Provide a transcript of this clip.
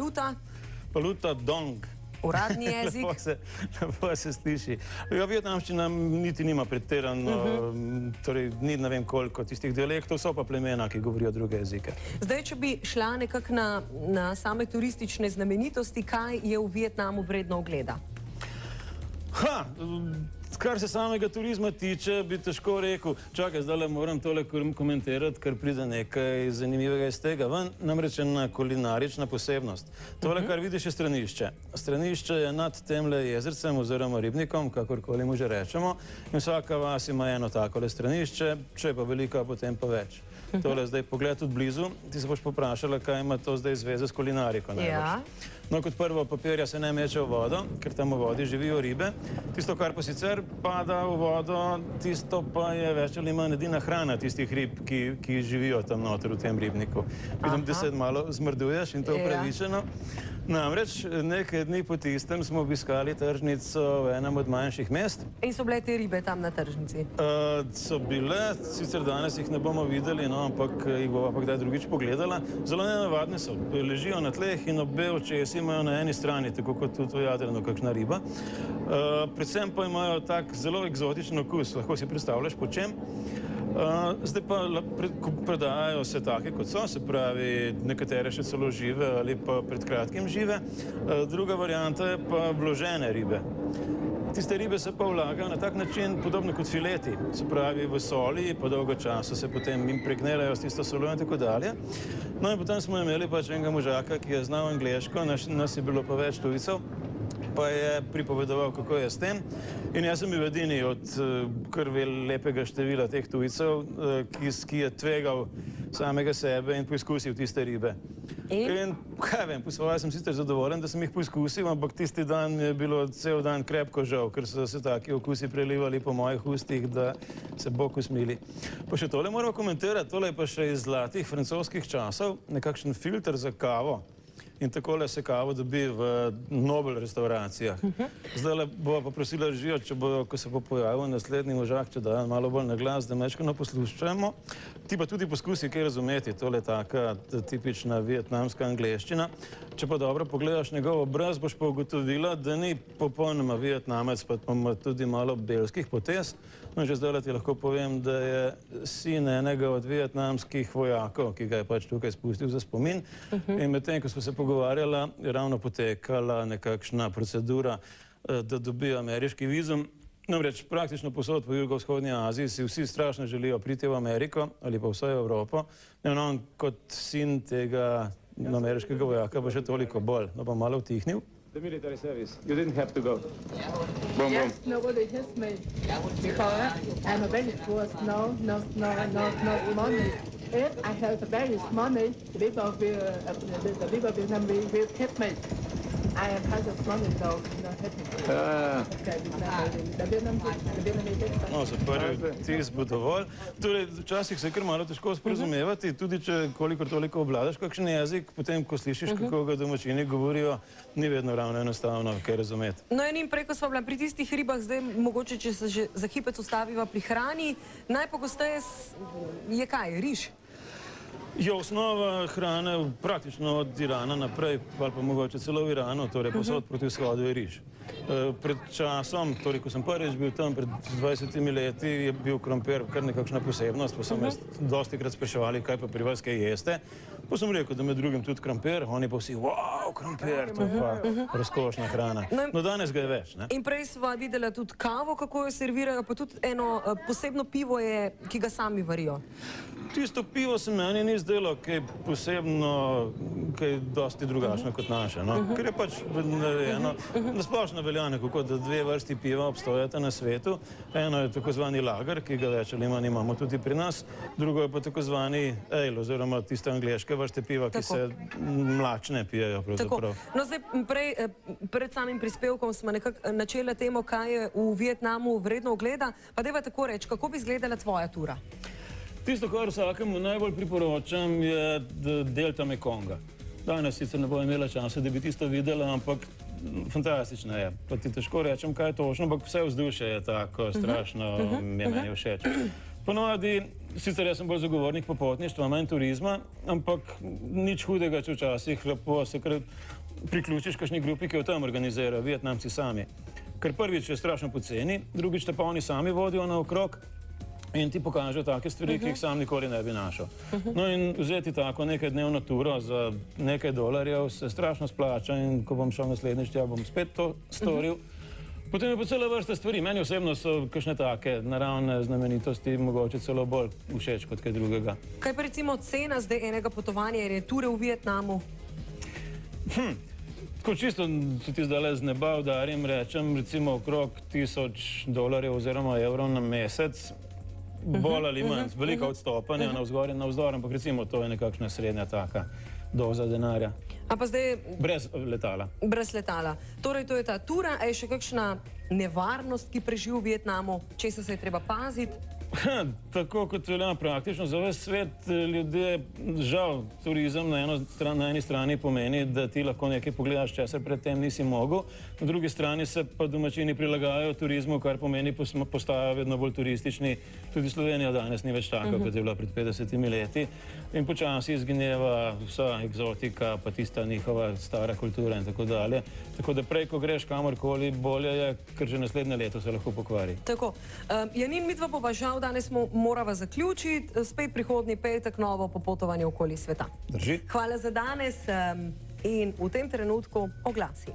paluta? Paluta dong. Uradni jezik. Lepo se sliši. Ja, vietnamščina niti nima pretirano, torej ni ne vem koliko tistih dialektov, so pa plemena, ki govorijo druge jezike. Zdaj, če bi šla nekako na same turistične znamenitosti, kaj je v Vietnamu vredno ogleda? Kar se samega turizma tiče, bi težko rekel, čakaj, zdaj moram tole komentirati, ker pride nekaj zanimivega iz tega ven, namreč ena kulinarična posebnost. Tole, kar vidiš, je stranišče. Stranišče je nad temle jezercem oziroma ribnikom, kakorkoli mu že rečemo, in vsaka vas ima eno takole stranišče, če pa velika, potem pa več. Tole zdaj pogled od blizu, ti se boš poprašala, kaj ima to zdaj zveze s kulinariko najbolj. No, kot prvo, papirja se ne meče v vodo, ker tam v vodi živijo ribe. Tisto, kar pa sicer pada v vodo, tisto pa je več ali manj edina hrana tistih rib, ki živijo tam noter v tem ribniku. Vidim, da se malo zmrduješ in to upravičeno. Namreč nekaj dni po tistem smo obiskali tržnico v enem od manjših mest. In so bile te ribe tam na tržnici? So bile, sicer danes jih ne bomo videli, ampak jih bova pa kdaj drugič pogledala. Zelo nenavadne so, ležijo na tleh in obe očesi imajo na eni strani, tako kot tudi v Jadranu kakšna riba. Predvsem pa imajo tak zelo eksotičen okus, lahko si predstavljaš po čem. Zdaj pa prodajajo se take, kot so, se pravi, nekatere še celo žive ali pa pred kratkim žive. Druga varianta je pa vložene ribe. Tiste ribe se pa vlagajo na tak način, podobno kot fileti, se pravi v soli, po dolgo časa se potem impregnerajo s tisto soljo in tako dalje. No in potem smo imeli pač enega možaka, ki je znal angleško, nas je bilo pa več tujcev, pa je pripovedoval, kako je s tem. In jaz sem bil edini od kar lepega števila teh tujcev, ki je tvegal samega sebe in poizkusil tiste ribe. In kaj vem, po svoje sem sicer zadovoljen, da sem jih poizkusil, ampak tisti dan je bilo cel dan krepko žal, ker so se taki okusi prelivali po mojih ustih, da se bog usmili. Pa še tole moram komentirati, tole je pa še iz zlatih francoskih časov, nekakšen filter za kavo. In takole se kavo dobi v Nobel restauracijah. Zdaj bova pa prosila režijo, če bo, ko se bo pojavil naslednji možak, če da malo bolj na glas, da mečkano poslušamo. Ti pa tudi poskusi kaj razumeti, tole je taka tipična vietnamska angleščina. Če pa dobro pogledaš njegov obraz, boš pa ugotovila, da ni popolnoma vietnamec, pa ima tudi malo belskih potez. No, že zdaj ti lahko povem, da je sin enega od vietnamskih vojakov, ki ga je pač tukaj spustil za spomin. In medtem, ko smo se pogovarjala, je ravno potekala nekakšna procedura, da dobijo ameriški vizum. Namreč praktično posod po jugovzhodni Aziji si vsi strašno želijo priti v Ameriko ali pa vsaj v Evropo. In on kot sin tega ameriškega vojaka bo še toliko bolj. No, pa malo vtihnil. The military service. You didn't have to go. Yes, nobody has me. Because I'm a very poor, no money. If I have very money, the people will keep me. I am has money, so not happy. No, za prvi tis bo dovolj. Torej, včasih se je kar malo težko sporazumevati, tudi če kolikor toliko obvladaš kakšen jezik, potem, ko slišiš, kako ga domačini govorijo, ni vedno ravno enostavno kaj razumeti. No, in prej, ko smo bila pri tistih ribah, zdaj mogoče, če se že za hipec ustaviva pri hrani, najpogosteje je kaj? Riž? Je osnova hrane praktično od Irana naprej, ali pa mogoče celo v Iranu, torej posod proti vzhodu je riž. Pred časom, torej ko sem prvič bil tam, pred 20 leti, je bil krompir kar nekakšna posebnost, pa so me dostikrat spraševali, kaj pa pri vas kaj jeste. Pa sem rekel, da med drugim tudi krompir, oni pa vsi, wow, krompir, to je pa razkošna hrana. No, danes ga je več, ne? In prej sva videla tudi kavo, kako jo servirajo, pa tudi eno posebno pivo je, ki ga sami varijo. Tisto pivo se meni ni zdelo kaj posebno, kaj dosti drugačno kot naše, no? Ker je pač narejeno, nasplošno velja nekako, da dve vrsti piva obstojata na svetu. Eno je tako zvani lager, ki ga več ali manj imamo tudi pri nas, drugo je pa tako zvani ale, oziroma tiste angleške vrste piva, ki se mlačne pijejo pravzaprav. No, zdaj pred samim prispevkom smo nekako načela temo, kaj je v Vietnamu vredno ogleda, pa dajva tako reči, kako bi izgledala tvoja tura? Tisto, kar vsakemu najbolj priporočam, je delta Mekonga. Danes sicer ne bo imela časa, da bi tisto videla, ampak fantastično je. Pa ti težko rečem, kaj je točno, ampak vse vzdušje je tako strašno, mi je meni všeč. Ponovadi sicer jaz sem bolj zagovornik popotništva, manj turizma, ampak nič hudega, če včasih lepo se kar priključiš kakšni grupi, ki jo tam organizirajo, Vietnamci sami. Ker prvič je strašno poceni, drugič te pa oni sami vodijo naokrog in ti pokažejo take stvari, ki jih sam nikoli ne bi našel. No in vzeti tako nekaj dnevno turo za nekaj dolarjev se strašno splača in ko bom šel naslednjič, ja bom spet to storil. Potem je pa cela vrsta stvari. Meni osebno so kakšne take naravne znamenitosti mogoče celo bolj všeč kot kaj drugega. Kaj pa recimo cena zdaj enega potovanja in ture v Vietnamu? Tako čisto se ti zdaj z neba udarim, rečem recimo okrog $1000 oziroma evrov na mesec, bolj ali manj, velika odstopanja navzgor in navzdol, ampak recimo to je nekakšna srednja taka doza denarja. A pa zdaj Brez letala. brez letala. Torej, to je ta tura, a je še kakšna nevarnost, ki preživi v Vietnamu, česa se je treba paziti? Tako kot velja praktično za ves svet, ljudje, žal, turizem na eni strani pomeni, da ti lahko nekaj pogledaš, česar predtem nisi mogel, na drugi strani se pa domačini prilagajajo turizmu, kar pomeni, postajajo vedno bolj turistični. Tudi Slovenija danes ni več taka, kot je bila pred 50 leti in počasi izgineva vsa eksotika, pa tista njihova stara kultura in tako dalje. Tako da prej, ko greš kamorkoli, bolje je, ker že naslednje leto se lahko pokvari. Tako. Janin, midva pa žal danes morava zaključiti, spet prihodnji petek novo popotovanje okoli sveta. Drži? Hvala za danes in v tem trenutku oglasi.